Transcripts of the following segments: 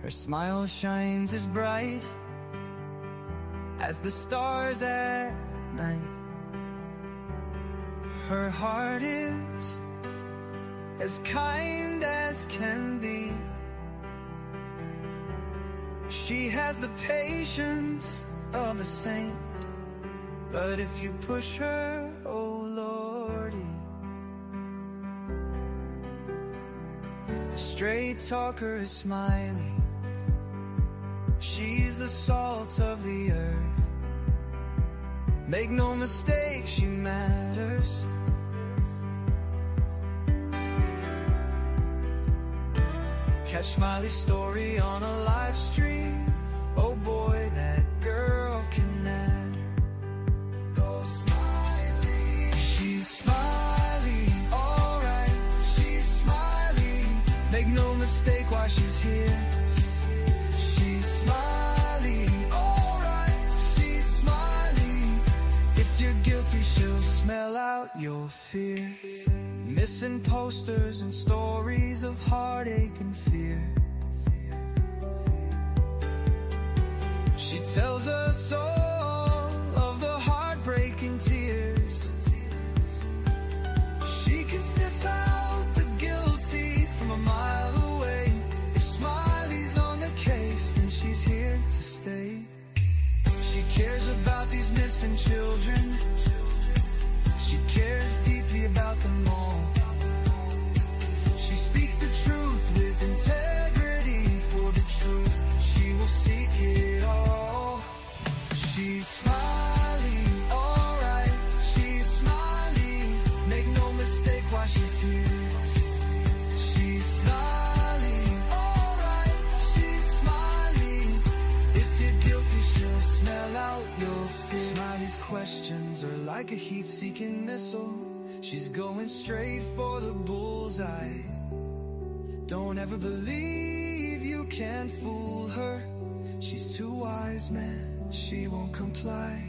Her smile shines as bright as the stars at night. Her heart is as kind as can be. She has the patience of a saint, but if you push her, oh Lordy. A straight talker is smiling. She's the salt of the earth. Make no mistake, she matters. Catch Smiley's story on a live stream. Oh boy, that girl can matter. Go Smiley. She's Smiley, alright. She's Smiley. Make no mistake why she's here. She's Smiley, alright. She's Smiley. If you're guilty, she'll smell out your fear. Missing posters and stories of heartache and fear. She tells us all of the heartbreaking tears. She can sniff out the guilty from a mile away. If Smiley's on the case, then she's here to stay. She cares about these missing children. She cares deeply about them all. She speaks the truth with integrity. For the truth, she will seek it all. She's Smiley, alright. She's Smiley. Make no mistake why she's here. She's Smiley, alright. She's Smiley. If you're guilty, she'll smell out your fear. Smiley's questions are like a heat-seeking missile. She's going straight for the bullseye. Don't ever believe you can fool her. She's too wise, man, she won't comply.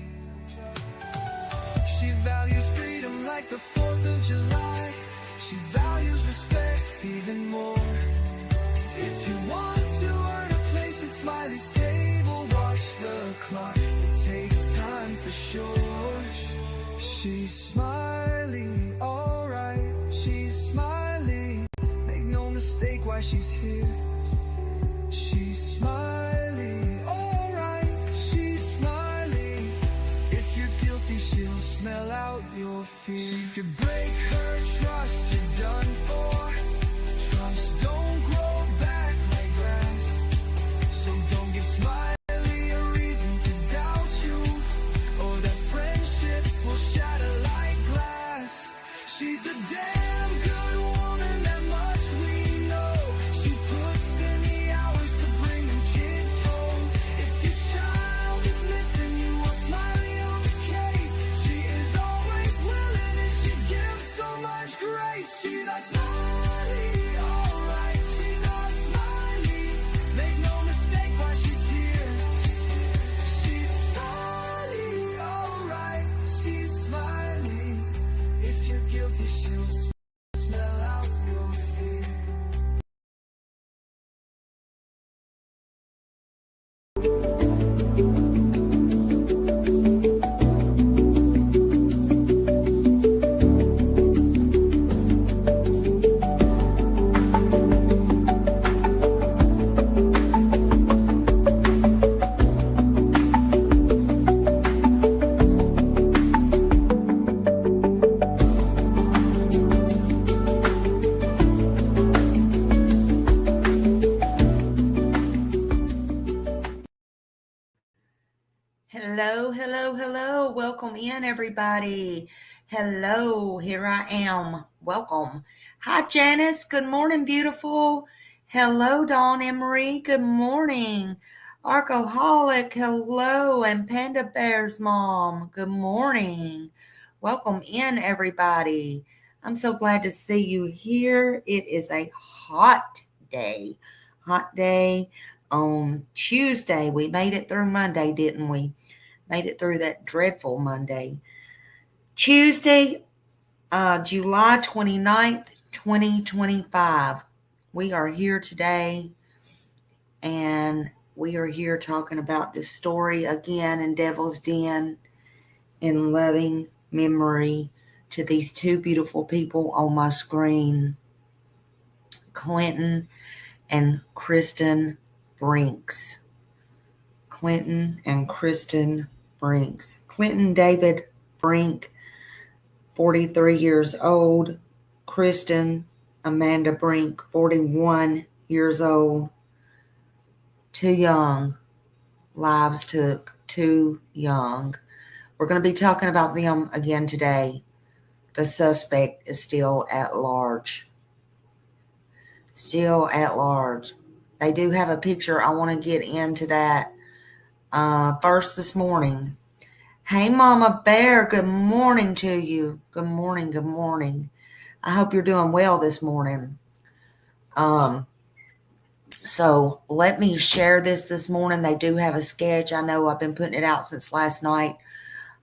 She values freedom like the 4th of July. She values respect even more. If you want to earn a place at Smiley's table, watch the clock, it takes time for sure. She's Smiley, alright. She's Smiley. Make no mistake why she's here. She's Smiley, alright. She's Smiley. If you're guilty, she'll smell out your fear. If you break her trust, you're done for. Trust don't grow back like grass. So don't give Smiley a reason to doubt you, or that friendship will shatter like glass. She's a damn good woman, that much we know. She puts in the hours to bring them kids home. If your child is missing, you want Smiley on the case. She is always willing and she gives so much grace. She's a Smiley, alright. She's a Smiley. Make no mistake why she's here. She's Smiley, alright. She's Smiley. If you're guilty, she'll smell out your fear. Hello, hello, hello. Welcome in, everybody. Hello, here I am. Welcome. Hi, Janice. Good morning, beautiful. Hello, Dawn Emery. Good morning. Arcoholic, hello. And Panda Bear's mom, good morning. Welcome in, everybody. I'm so glad to see you here. It is a hot day. Hot day on Tuesday. We made it through Monday, didn't we? Made it through that dreadful Monday. Tuesday, July 29th, 2025. We are here today and we are here talking about this story again in Devil's Den in loving memory to these two beautiful people on my screen, Clinton and Kristen Brinks. Clinton and Kristen Brinks. Clinton David Brink, 43 years old. Kristen Amanda Brink, 41 years old. Too young. Lives took too young. We're going to be talking about them again today. The suspect is still at large. Still at large. They do have a picture. I want to get into that first this morning. Hey, Mama Bear, good morning to you. Good morning, good morning. I hope you're doing well this morning. So let me share this morning. They do have a sketch. I know I've been putting it out since last night,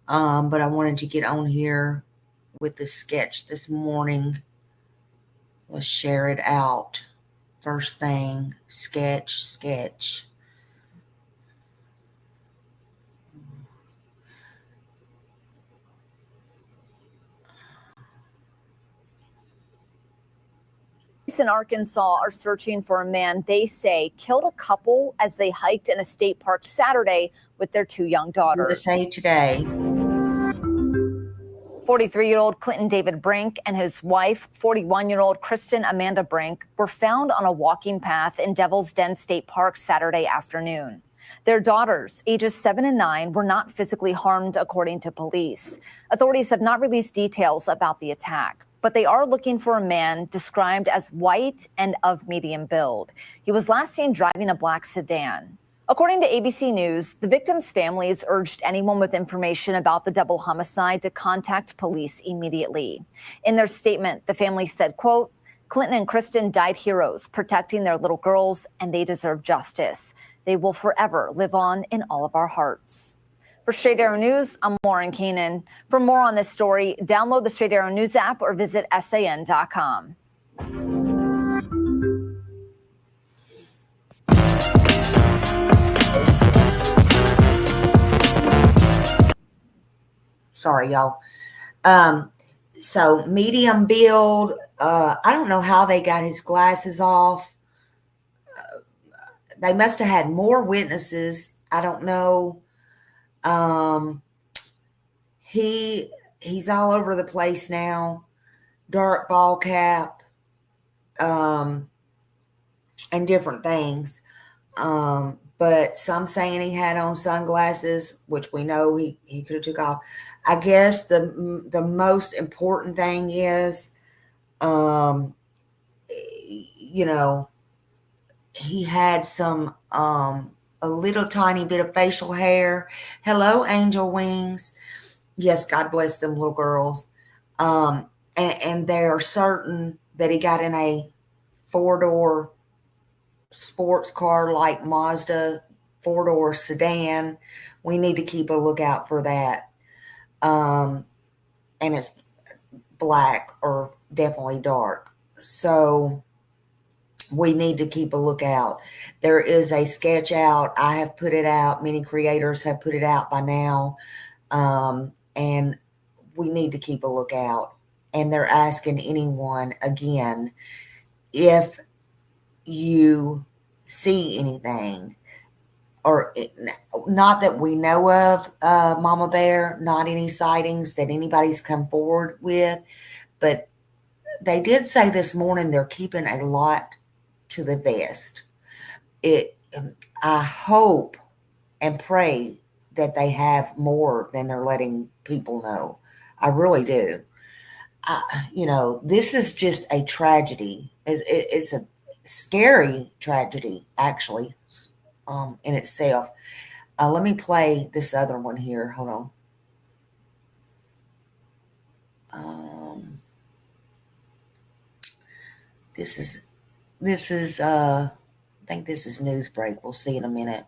but I wanted to get on here with the sketch this morning. Let's share it out. First thing, sketch. Police in Arkansas are searching for a man they say killed a couple as they hiked in a state park Saturday with their two young daughters. To say today, 43-year-old Clinton David Brink and his wife, 41-year-old Kristen Amanda Brink, were found on a walking path in Devil's Den State Park Saturday afternoon. Their daughters, ages 7 and 9, were not physically harmed, according to police. Authorities have not released details about the attack, but they are looking for a man described as white and of medium build. He was last seen driving a black sedan. According to ABC News, the victims' families urged anyone with information about the double homicide to contact police immediately. In their statement, the family said, quote, Clinton and Kristen died heroes, protecting their little girls, and they deserve justice. They will forever live on in all of our hearts. For Straight Arrow News, I'm Lauren Keenan. For more on this story, download the Straight Arrow News app or visit SAN.com. Sorry, y'all. So medium build. I don't know how they got his glasses off. They must have had more witnesses. I don't know. He's all over the place now. Dark ball cap, and different things. But some saying he had on sunglasses, which we know he could have took off. I guess the most important thing is, he had some a little tiny bit of facial hair. Hello, angel wings. Yes, God bless them little girls. And they are certain that he got in a 4-door sports car like Mazda 4-door sedan. We need to keep a lookout for that. And it's black or definitely dark. So we need to keep a lookout. There is a sketch out. I have put it out. Many creators have put it out by now. And we need to keep a lookout. And they're asking anyone again, if you see anything, or not that we know of, Mama Bear, not any sightings that anybody's come forward with, but they did say this morning they're keeping a lot to the vest. I hope and pray that they have more than they're letting people know. I really do. This is just a tragedy. It's a scary tragedy, actually, in itself. Let me play this other one here. Hold on. This is I think this is Newsbreak. We'll see in a minute.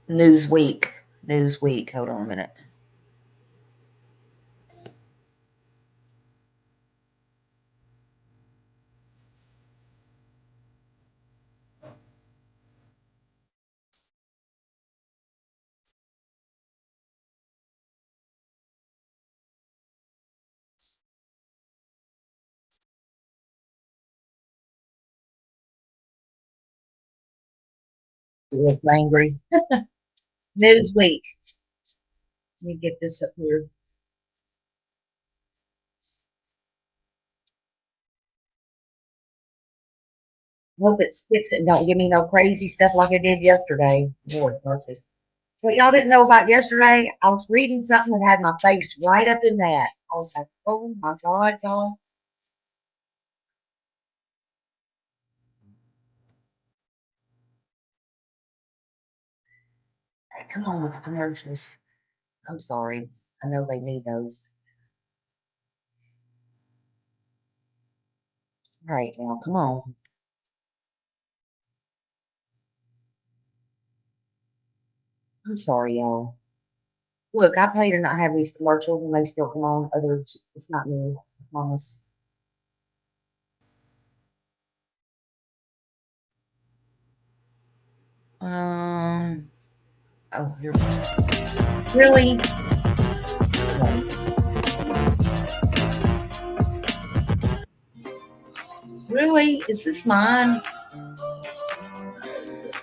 Newsweek. Hold on a minute. You look angry. Newsweek. Let me get this up here. Hope it sticks and don't give me no crazy stuff like I did yesterday. Lord mercy. What y'all didn't know about yesterday, I was reading something that had my face right up in that. I was like, oh my God, y'all. Hey, come on with the commercials. I'm sorry. I know they need those. All right, now, come on. I'm sorry, y'all. Look, I pay to not have these commercials and they still come on. Others, it's not me. I promise. Oh, here we go. Really? Really? Is this mine?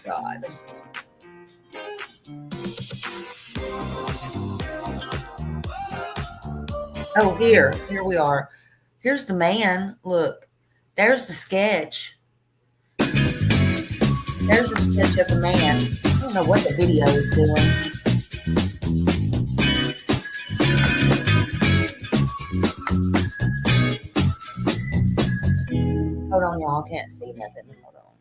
God. Oh, here we are. Here's the man. Look, there's the sketch. There's a sketch of the man. I don't know what the video is doing. Hold on, y'all. I can't see nothing. Hold on.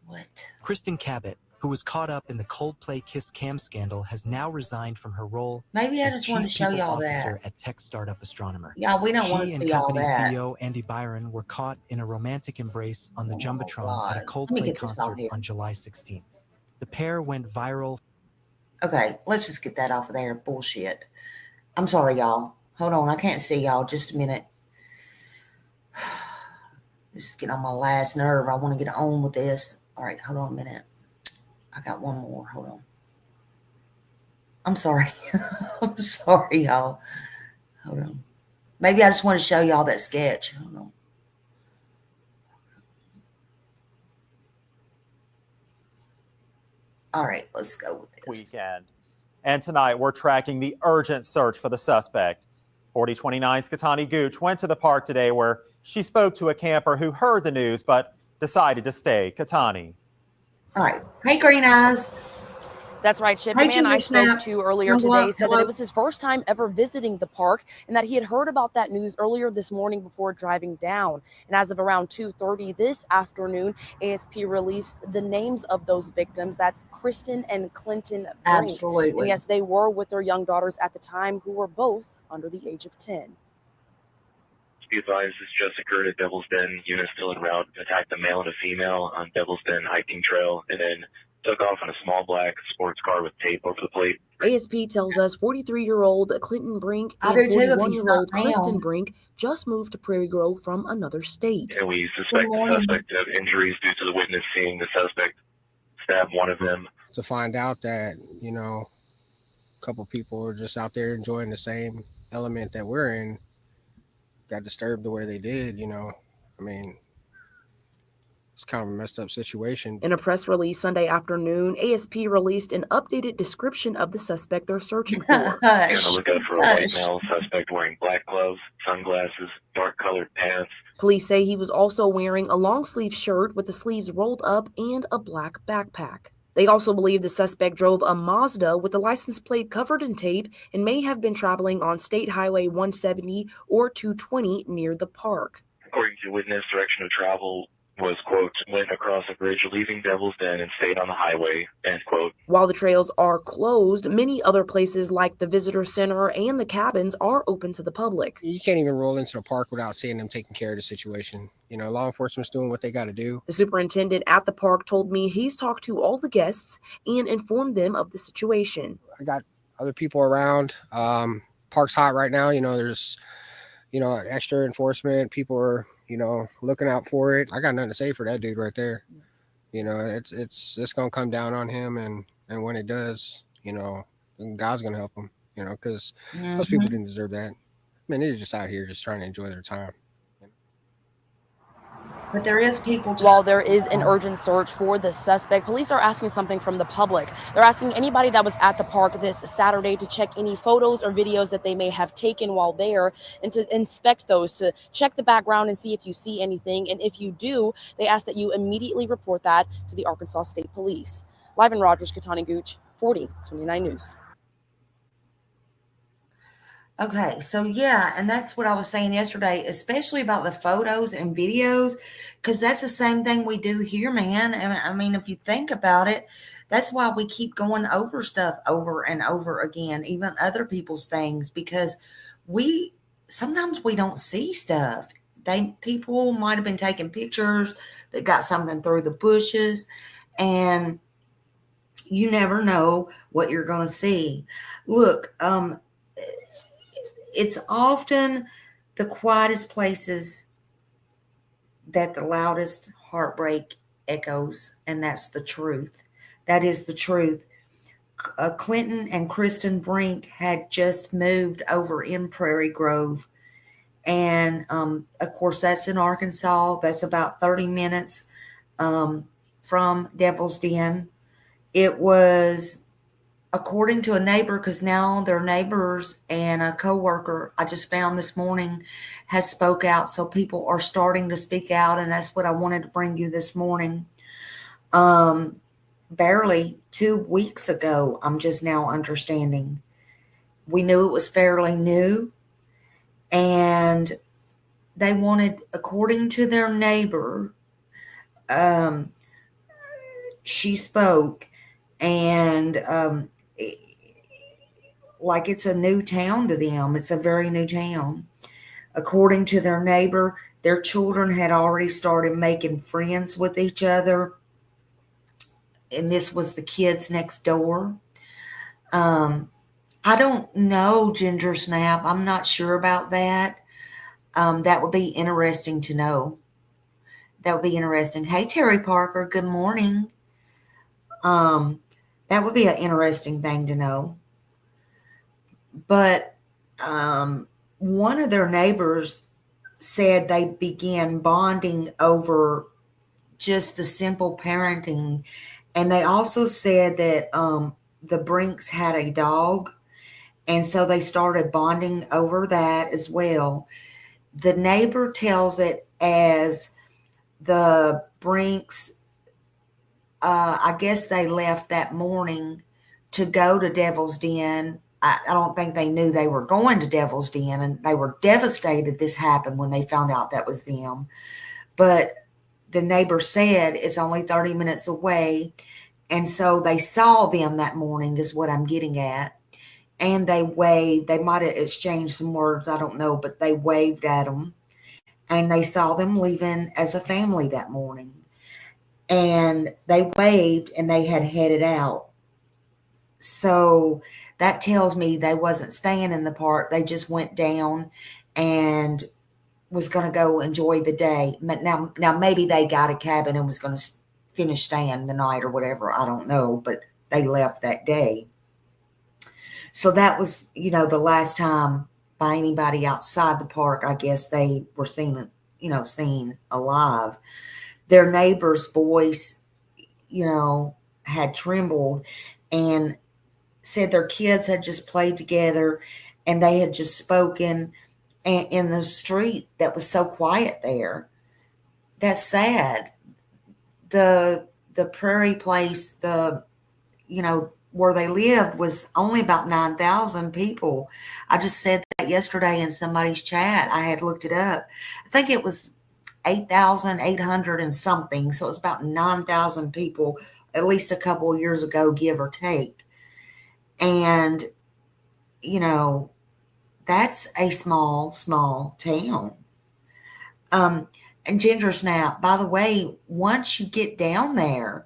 What? Kristen Cabot, who was caught up in the Coldplay Kiss Cam scandal, has now resigned from her role Maybe I as just want to Chief show People y'all Officer that. at tech startup Astronomer. Yeah, we don't want to She and see all company that. CEO Andy Byron were caught in a romantic embrace on the Jumbotron at a God. Let me Coldplay get this off concert here. on July 16th. The pair went viral. Okay, let's just get that off of there. Bullshit. I'm sorry, y'all. Hold on. I can't see y'all. Just a minute. This is getting on my last nerve. I want to get on with this. All right, hold on a minute. I got one more. Hold on. I'm sorry. I'm sorry, y'all. Hold on. Maybe I just want to show y'all that sketch. Hold on. All right, let's go with this. Weekend. And tonight, we're tracking the urgent search for the suspect. 4029's Katani Gooch went to the park today where she spoke to a camper who heard the news but decided to stay. Katani. All right. Hey, Green Eyes. That's right, Chip. Hey, The man I Julie spoke Snap. to earlier Hello, today said that hello. it was his first time ever visiting the park and that he had heard about that news earlier this morning before driving down. And as of around 2:30 this afternoon, ASP released the names of those victims. That's Kristen and Clinton Brink. Absolutely. And yes, they were with their young daughters at the time, who were both under the age of 10. Be advised, this just occurred at Devil's Den. Unit still en route, attacked a male and a female on Devil's Den hiking trail, and then took off in a small black sports car with tape over the plate. ASP tells us 43-year-old Clinton Brink I and do too, if he's 41-year-old not Kristen down. Brink just moved to Prairie Grove from another state. And we suspect the suspect of injuries due to the witness seeing the suspect stab one of them. To find out that, you know, a couple people were just out there enjoying the same element that we're in, got disturbed the way they did, you know. I mean, it's kind of a messed up situation. In a press release Sunday afternoon, ASP released an updated description of the suspect they're searching for. Be on the lookout for a white male suspect wearing black gloves, sunglasses, dark-colored pants. Police say he was also wearing a long-sleeve shirt with the sleeves rolled up and a black backpack. They also believe the suspect drove a Mazda with the license plate covered in tape and may have been traveling on State Highway 170 or 220 near the park. According to witness, direction of travel was, quote, went across a bridge leaving Devil's Den and stayed on the highway, end quote. While the trails are closed, many other places like the visitor center and the cabins are open to the public. You can't even roll into the park without seeing them taking care of the situation. You know, law enforcement's doing what they got to do. The superintendent at the park told me he's talked to all the guests and informed them of the situation. I got other people around. Park's hot right now. You know, there's, you know, extra enforcement. People are, you know, looking out for it. I got nothing to say for that dude right there. You know, it's going to come down on him. And when it does, you know, God's going to help him, you know, because most people didn't deserve that. I mean, they're just out here just trying to enjoy their time. But there is people. While there is an urgent search for the suspect, police are asking something from the public. They're asking anybody that was at the park this Saturday to check any photos or videos that they may have taken while there and to inspect those, to check the background and see if you see anything. And if you do, they ask that you immediately report that to the Arkansas State Police. Live in Rogers, Katani Gooch, 4029 News. Okay, so yeah, and that's what I was saying yesterday, especially about the photos and videos, because that's the same thing we do here, man. And I mean, if you think about it, that's why we keep going over stuff over and over again, even other people's things, because sometimes we don't see stuff. People might have been taking pictures that got something through the bushes, and you never know what you're going to see. Look, it's often the quietest places that the loudest heartbreak echoes, and that's the truth. That is the truth. Clinton and Kristen Brink had just moved over in Prairie Grove, and of course that's in Arkansas. That's about 30 minutes from Devil's Den. It was, according to a neighbor, because now they're neighbors, and a coworker I just found this morning has spoke out. So people are starting to speak out, and that's what I wanted to bring you this morning. Barely 2 weeks ago, I'm just now understanding. We knew it was fairly new, and they wanted, according to their neighbor, she spoke, and like it's a new town to them. It's a very new town. According to their neighbor, their children had already started making friends with each other. And this was the kids next door. I don't know, Ginger Snap. I'm not sure about that. That would be interesting to know. That would be interesting. Hey, Terry Parker, good morning. That would be an interesting thing to know. But one of their neighbors said they began bonding over just the simple parenting. And they also said that the Brinks had a dog, and so they started bonding over that as well. The neighbor tells it as the Brinks, I guess they left that morning to go to Devil's Den. I don't think they knew they were going to Devil's Den, and they were devastated this happened when they found out that was them. But the neighbor said it's only 30 minutes away, and so they saw them that morning is what I'm getting at. And they waved. They might have exchanged some words, I don't know, but they waved at them. And they saw them leaving as a family that morning. And they waved, and they had headed out. So that tells me they wasn't staying in the park. They just went down and was going to go enjoy the day. Now maybe they got a cabin and was going to finish staying the night or whatever. I don't know, but they left that day. So that was, the last time by anybody outside the park, I guess they were seen alive. Their neighbor's voice, had trembled, and said their kids had just played together, and they had just spoken in the street that was so quiet there. That's sad. The Prairie place, where they lived was only about 9,000 people. I just said that yesterday in somebody's chat. I had looked it up. I think it was 8,800 and something. So it was about 9,000 people, at least a couple of years ago, give or take. And, that's a small, small town. And Ginger Snap, by the way, once you get down there,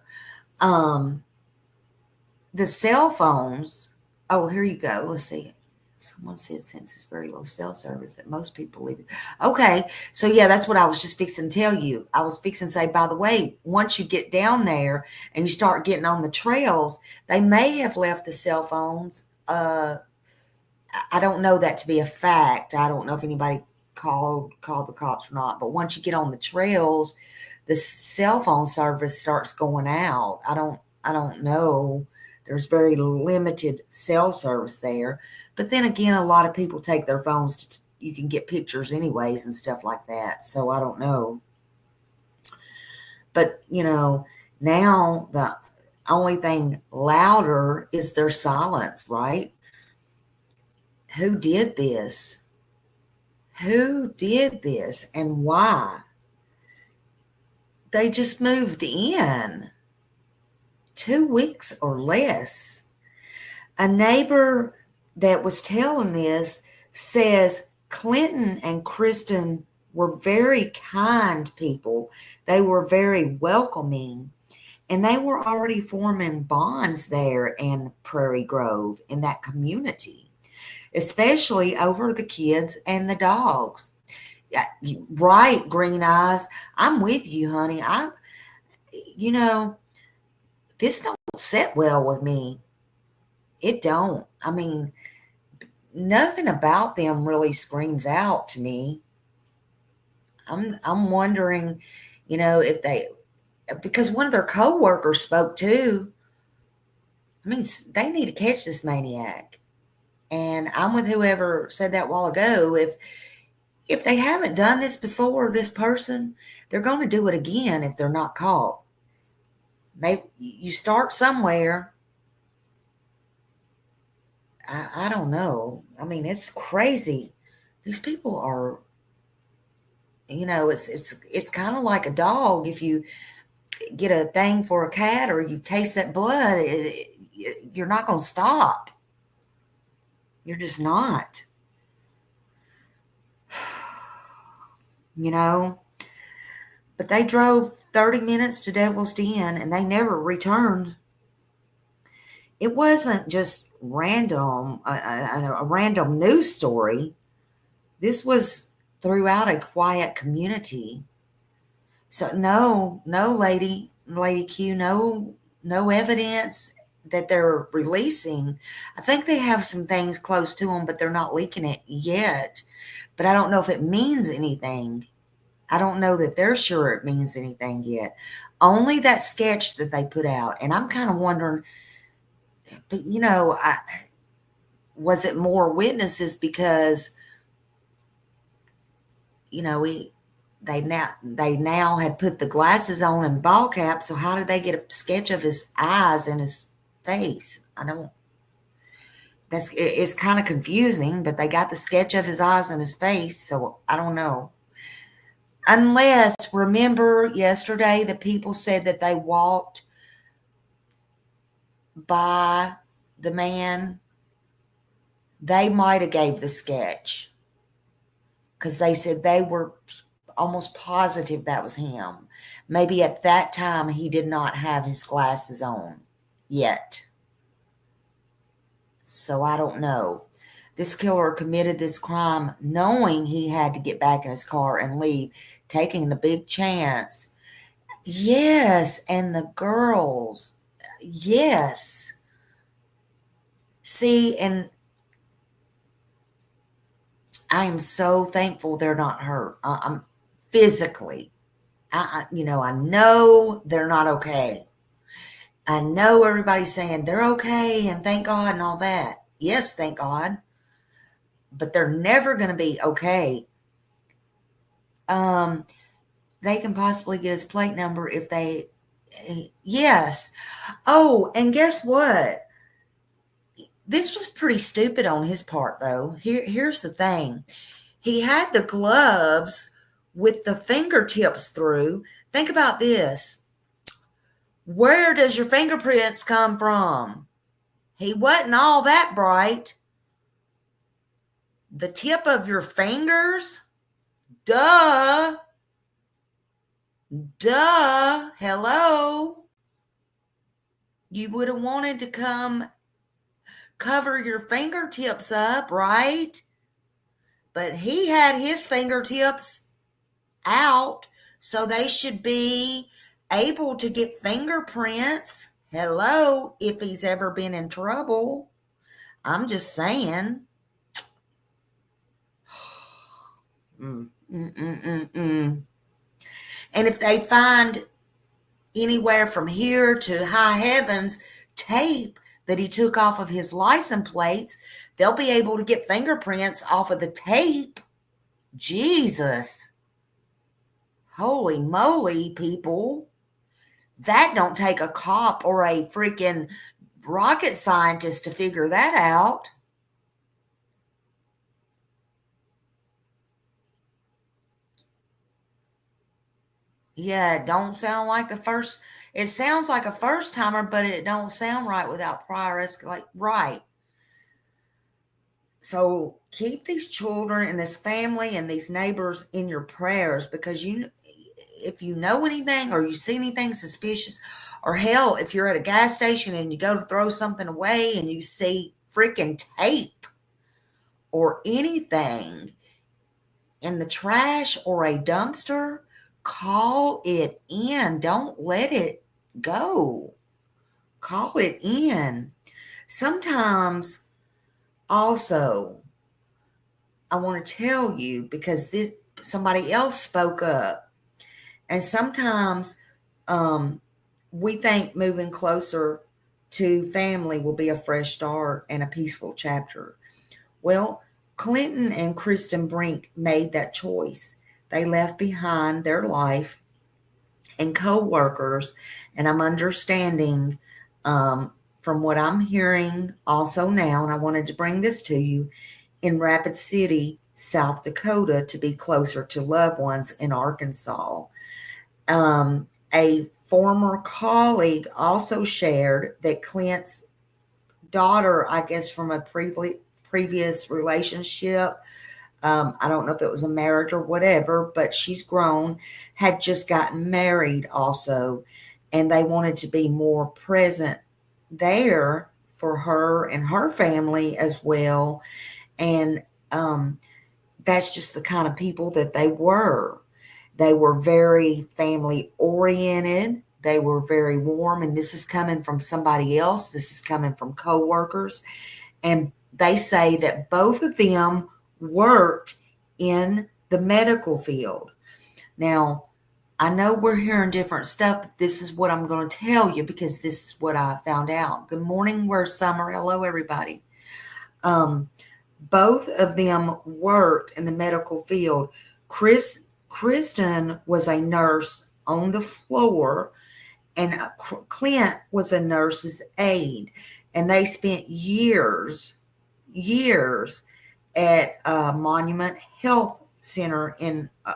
the cell phones, here you go. Let's see. Someone said since it's very low cell service that most people leave it. Okay. So yeah, that's what I was just fixing to tell you. I was fixing to say, by the way, once you get down there and you start getting on the trails, they may have left the cell phones. I don't know that to be a fact. I don't know if anybody call the cops or not. But once you get on the trails, the cell phone service starts going out. I don't know. There's very limited cell service there. But then again, a lot of people take their phones you can get pictures anyways and stuff like that. So I don't know. But, now the only thing louder is their silence, right? Who did this? Who did this and why? They just moved in 2 weeks or less. A neighbor that was telling this says Clinton and Kristen were very kind people. They were very welcoming, and they were already forming bonds there in Prairie Grove, in that community, especially over the kids and the dogs. Yeah, right, Green Eyes. I'm with you, honey. This don't sit well with me. It don't. I mean, nothing about them really screams out to me. I'm wondering, if because one of their co-workers spoke too. I mean, they need to catch this maniac. And I'm with whoever said that a while ago. If they haven't done this before, this person, they're going to do it again if they're not caught. Maybe you start somewhere. I don't know. I mean, it's crazy. These people are, it's kind of like a dog. If you get a thing for a cat or you taste that blood, you're not going to stop. You're just not. But they drove 30 minutes to Devil's Den and they never returned. It wasn't just random, a random news story. This was throughout a quiet community. So no, Lady Q, no evidence that they're releasing. I think they have some things close to them, but they're not leaking it yet. But I don't know if it means anything. I don't know that they're sure it means anything yet. Only that sketch that they put out. And I'm kind of wondering, but was it more witnesses because, they now had put the glasses on and ball cap. So how did they get a sketch of his eyes and his face? It's kind of confusing, but they got the sketch of his eyes and his face. So I don't know. Unless, remember yesterday, the people said that they walked by the man. They might have gave the sketch because they said they were almost positive that was him. Maybe at that time he did not have his glasses on yet. So I don't know. This killer committed this crime knowing he had to get back in his car and leave, taking the big chance. Yes, and the girls. Yes. See, and I am so thankful they're not hurt. I'm physically. I know they're not okay. I know everybody's saying they're okay and thank God and all that. Yes, thank God. But they're never going to be okay. They can possibly get his plate number if they, yes. Oh, and guess what? This was pretty stupid on his part, though. Here's the thing. He had the gloves with the fingertips through. Think about this. Where does your fingerprints come from? He wasn't all that bright. The tip of your fingers? Duh. Hello. You would have wanted to come cover your fingertips up, right? But he had his fingertips out, so they should be able to get fingerprints. Hello, if he's ever been in trouble. I'm just saying. And if they find anywhere from here to high heavens tape that he took off of his license plates, they'll be able to get fingerprints off of the tape. Jesus. Holy moly, people. That don't take a cop or a freaking rocket scientist to figure that out. Yeah, it don't sound like the first. It sounds like a first timer, but it don't sound right without prior escalate. Right. So keep these children and this family and these neighbors in your prayers, because if you know anything or you see anything suspicious, or hell, if you're at a gas station and you go to throw something away and you see freaking tape or anything in the trash or a dumpster, call it in. Don't let it go. Call it in. Sometimes also, I want to tell you, because somebody else spoke up, and sometimes we think moving closer to family will be a fresh start and a peaceful chapter. Well, Clinton and Kristen Brink made that choice. They left behind their life and co-workers, and I'm understanding from what I'm hearing also now, and I wanted to bring this to you, in Rapid City, South Dakota, to be closer to loved ones in Arkansas. A former colleague also shared that Clint's daughter, I guess from a previous relationship, I don't know if it was a marriage or whatever, but she's grown, had just gotten married also, and they wanted to be more present there for her and her family as well. And that's just the kind of people that they were. They were very family oriented. They were very warm. And this is coming from somebody else. This is coming from co-workers. And they say that both of them worked in the medical field. Now, I know we're hearing different stuff, but this is what I'm going to tell you, because this is what I found out. Good morning, we're Summer. Hello, everybody. Both of them worked in the medical field. Kristen was a nurse on the floor, and Clint was a nurse's aide. And they spent years at Monument Health Center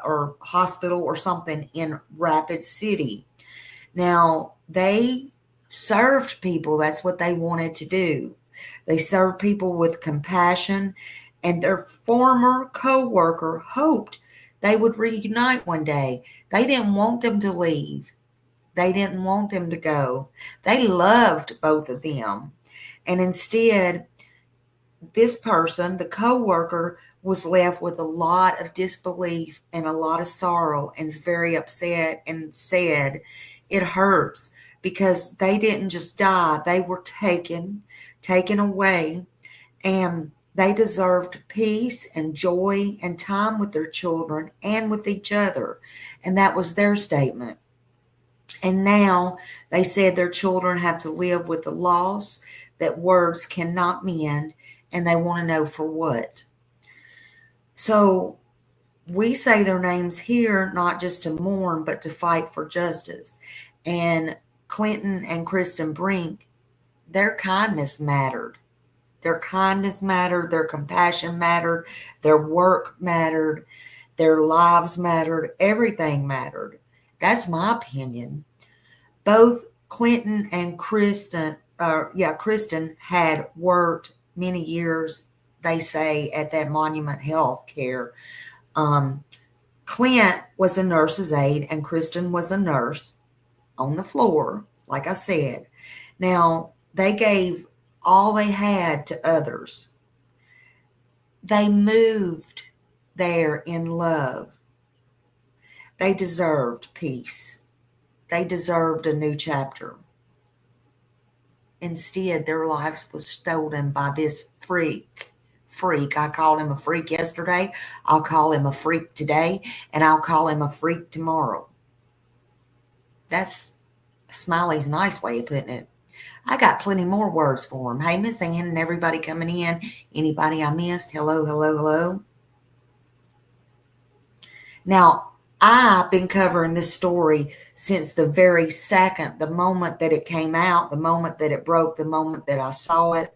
or hospital or something in Rapid City. Now, they served people. That's what they wanted to do. They served people with compassion, and their former co-worker hoped they would reunite one day. They didn't want them to leave. They didn't want them to go. They loved both of them. And instead, this person, the co-worker, was left with a lot of disbelief and a lot of sorrow, and is very upset and said it hurts because they didn't just die. They were taken away, and they deserved peace and joy and time with their children and with each other. And that was their statement. And now they said their children have to live with the loss that words cannot mend, and they want to know for what. So we say their names here not just to mourn, but to fight for justice. And Clinton and Kristen Brink, their kindness mattered. Their kindness mattered. Their compassion mattered. Their work mattered. Their lives mattered. Everything mattered. That's my opinion. Both Clinton and Kristen had worked many years, they say, at that Monument Health Care. Clint was a nurse's aide, and Kristen was a nurse on the floor, like I said. Now, they gave all they had to others. They moved there in love. They deserved peace. They deserved a new chapter. Instead, their lives was stolen by this freak freak. I called him a freak yesterday. I'll call him a freak today, and I'll call him a freak tomorrow. That's Smiley's nice way of putting it. I got plenty more words for him. Hey, Miss Ann and everybody coming in. Anybody I missed? Hello, hello, hello. Now, I've been covering this story since the very second, the moment that it came out, the moment that it broke, the moment that I saw it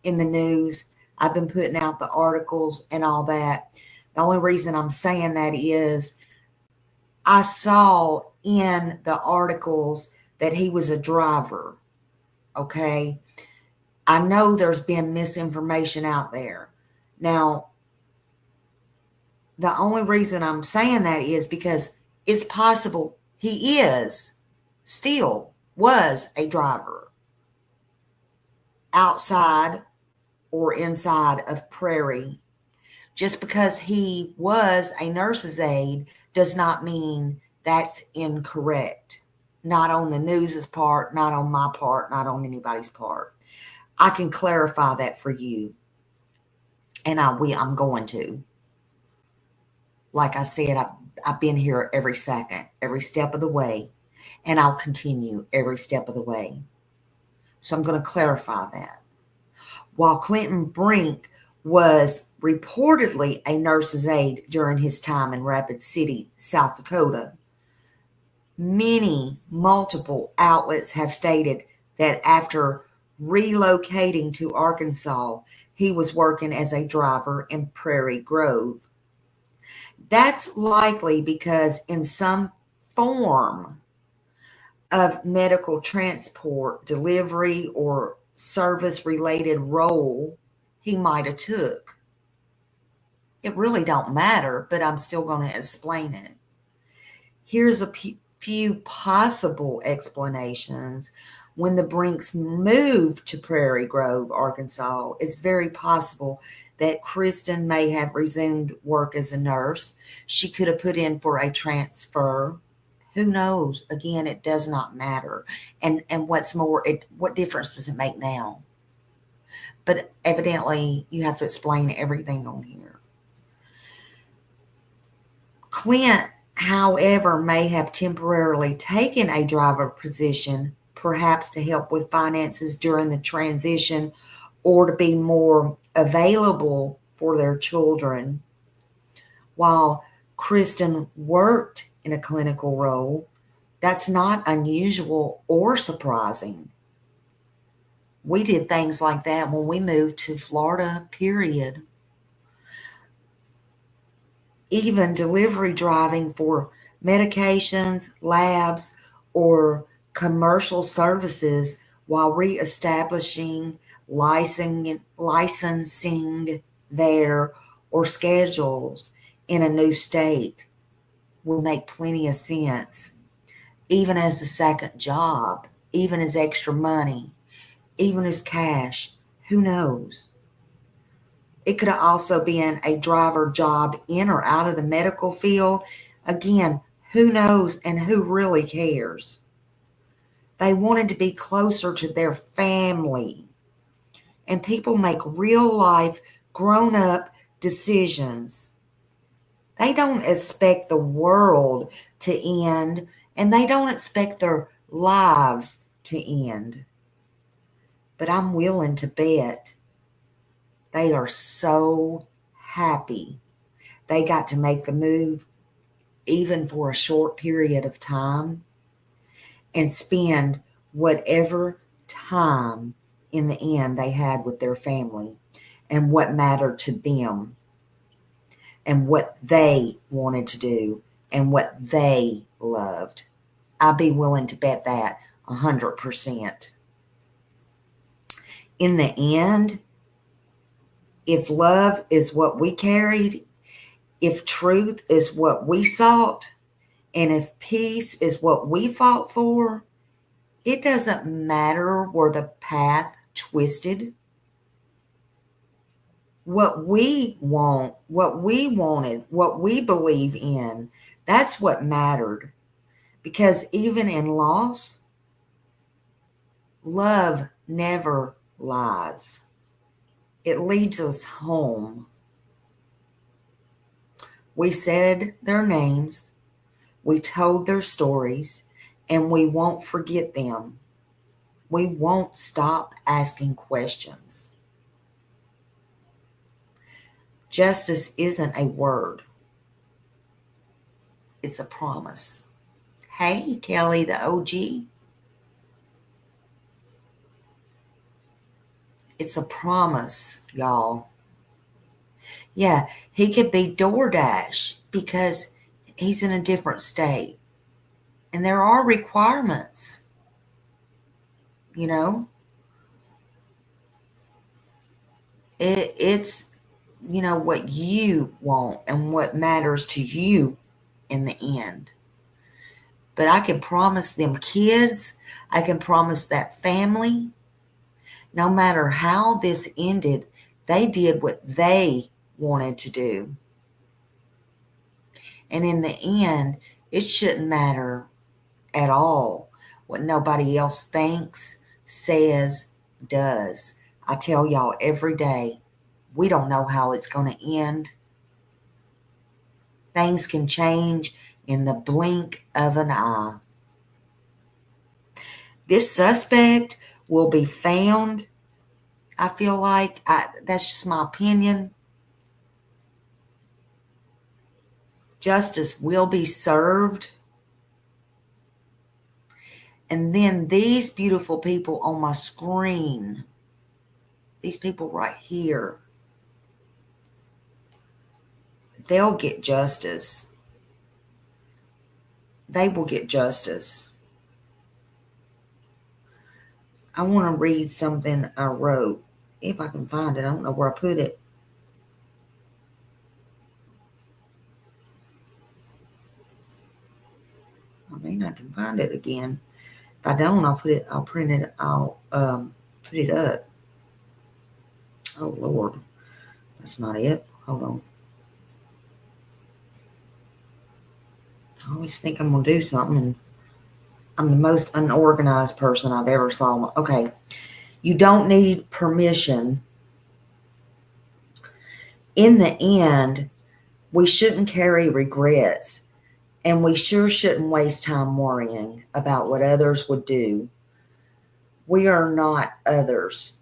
in the news. I've been putting out the articles and all that. The only reason I'm saying that is I saw in the articles that he was a driver. Okay. I know there's been misinformation out there. Now, the only reason I'm saying that is because it's possible he was a driver outside or inside of Prairie. Just because he was a nurse's aide does not mean that's incorrect. Not on the news's part, not on my part, not on anybody's part. I can clarify that for you. And I'm going to. Like I said, I've been here every second, every step of the way, and I'll continue every step of the way. So I'm going to clarify that. While Clinton Brink was reportedly a nurse's aide during his time in Rapid City, South Dakota, multiple outlets have stated that after relocating to Arkansas, he was working as a driver in Prairie Grove. That's likely because in some form of medical transport, delivery, or service-related role he might have took. It really don't matter, but I'm still going to explain it. Here's a few possible explanations. When the Brinks moved to Prairie Grove, Arkansas, it's very possible that Kristen may have resumed work as a nurse. She could have put in for a transfer. Who knows? Again, it does not matter. And what's more, what difference does it make now? But evidently, you have to explain everything on here. Clint, however, may have temporarily taken a driver position, perhaps to help with finances during the transition or to be more available for their children. While Kristen worked in a clinical role, that's not unusual or surprising. We did things like that when we moved to Florida, period. Even delivery driving for medications, labs, or commercial services while reestablishing licensing there or schedules in a new state will make plenty of sense, even as a second job, even as extra money, even as cash. Who knows? It could have also been a driver job in or out of the medical field. Again, who knows and who really cares? They wanted to be closer to their family. And people make real life, grown up decisions. They don't expect the world to end, and they don't expect their lives to end. But I'm willing to bet they are so happy they got to make the move, even for a short period of time, and spend whatever time in the end they had with their family and what mattered to them and what they wanted to do and what they loved. I'd be willing to bet that 100%. In the end, if love is what we carried, if truth is what we sought, and if peace is what we fought for, it doesn't matter where the path twisted. What we want, what we wanted, what we believe in, that's what mattered. Because even in loss, love never lies. it leads us home. We said their names, we told their stories, and we won't forget them. We won't stop asking questions. Justice isn't a word. It's a promise. Hey, Kelly, the OG. It's a promise, y'all. Yeah, he could be DoorDash because he's in a different state. And there are requirements, you know. It's, you know, what you want and what matters to you in the end. But I can promise them kids, I can promise that family, no matter how this ended, they did what they wanted to do. And in the end, it shouldn't matter at all what nobody else thinks, says, does. I tell y'all every day, we don't know how it's going to end. Things can change in the blink of an eye. This suspect will be found. I feel like that's just my opinion. Justice will be served. And then these beautiful people on my screen, these people right here, they'll get justice. They will get justice. I want to read something I wrote. If I can find it. I don't know where I put it. I mean, I can find it again. If I don't, I'll put it. I'll print it. I'll put it up. Oh Lord, that's not it. Hold on. I always think I'm gonna do something, and I'm the most unorganized person I've ever saw. Okay, you don't need permission. In the end, we shouldn't carry regrets. And we sure shouldn't waste time worrying about what others would do. We are not others.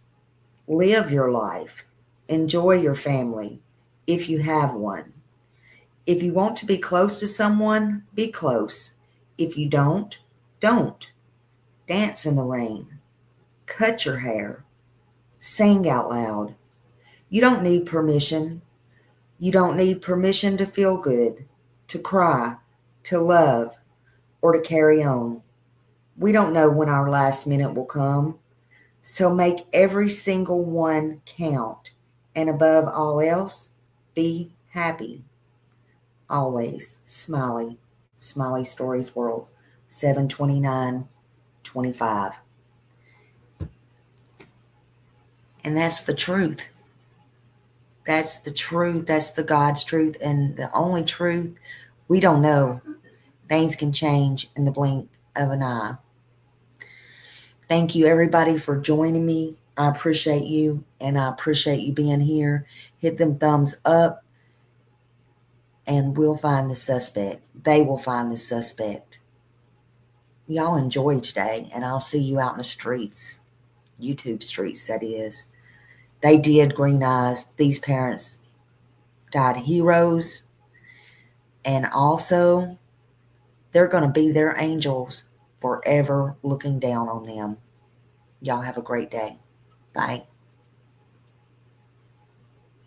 Live your life. Enjoy your family, if you have one. If you want to be close to someone, be close. If you don't, don't. Dance in the rain. Cut your hair. Sing out loud. You don't need permission. You don't need permission to feel good, to cry, to love, or to carry on. We don't know when our last minute will come, so make every single one count. And above all else, be happy. Always smiley. Smiley Stories World, 7/29/25. And that's the truth. That's the truth. That's the God's truth. And the only truth, we don't know. Things can change in the blink of an eye. Thank you, everybody, for joining me. I appreciate you, and I appreciate you being here. Hit them thumbs up, and we'll find the suspect. They will find the suspect. Y'all enjoy today, and I'll see you out in the streets. YouTube streets, that is. They did Green Eyes. These parents died heroes, and also they're going to be their angels forever looking down on them. Y'all have a great day. Bye.